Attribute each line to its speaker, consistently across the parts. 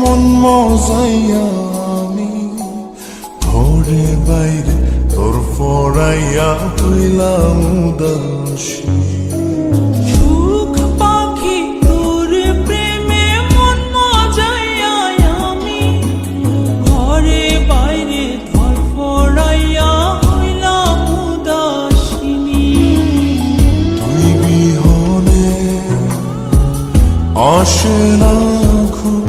Speaker 1: মন মজাইয়া আমি ঘরে বাইরে তোর ফরাইয়া হইলাম উদাসী।
Speaker 2: সুখ পাখি তোর প্রেমে মন মজাইয়া আমি ঘরে বাইরে ধরফরাইয়া হইলাম উদাসিনী।
Speaker 1: তুই বিহনে আসে না ঘুম,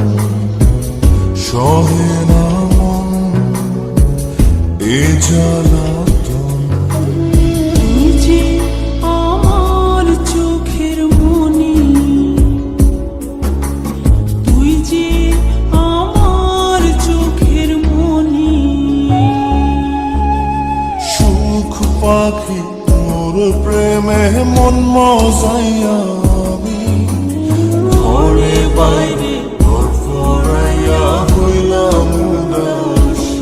Speaker 1: সহে না মন এ জ্বালাতন।
Speaker 2: তুই যে আমার চোখের মনি, তুই যে আমার চোখের মনি।
Speaker 1: সুখ পাখি তোর প্রেমে মন মজাইয়া আমি ঘরে বাইরে তোর ফরাইয়া হইলাম উদাসী।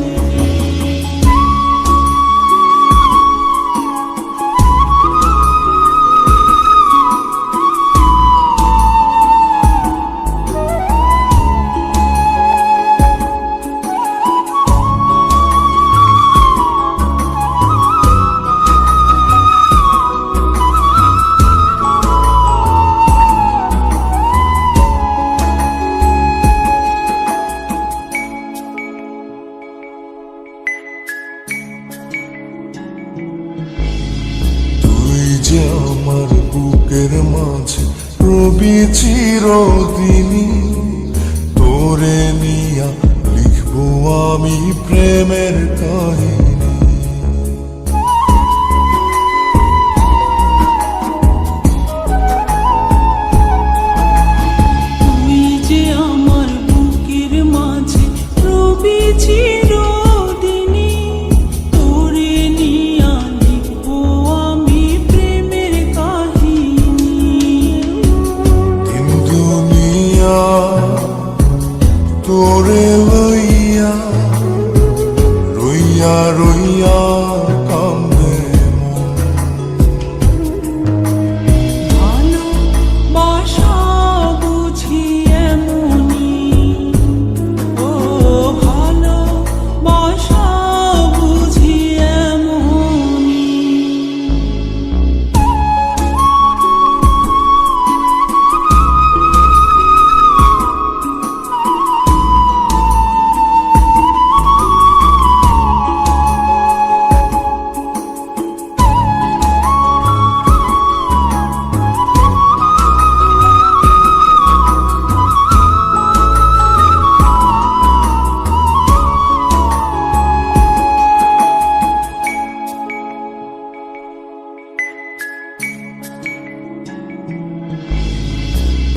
Speaker 1: যে আমার বুকের মাঝে রবি চিরদিনই, তোরে নিয়া লিখবো আমি প্রেমের কাহিনী।
Speaker 2: তুই যে আমার বুকের মাঝে রবি চিরদিনই, তোরে নিয়া লিখবো আমি প্রেমের কাহিনী।
Speaker 1: দিন দুনিয়া তোরে লইয়া রইয়া রইয়া কান্দে মন।
Speaker 2: ভালোবাসা বুঝি এমনি, ও ভালোবাসা বুঝি এমনি।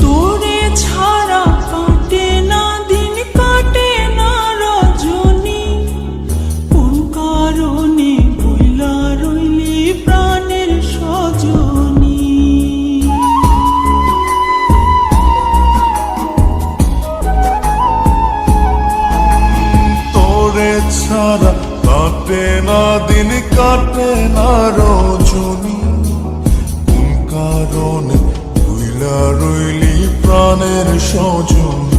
Speaker 2: তোরে ছাড়া কাটে না দিন, কাটে না রজনী। কোন কারণে বইলা রইলি প্রাণের সজনী।
Speaker 1: তোরে ছাড়া কাটে না দিন, কাটে না রজনী। কোন কারণে ভুইলা রইলি প্রাণের সজন।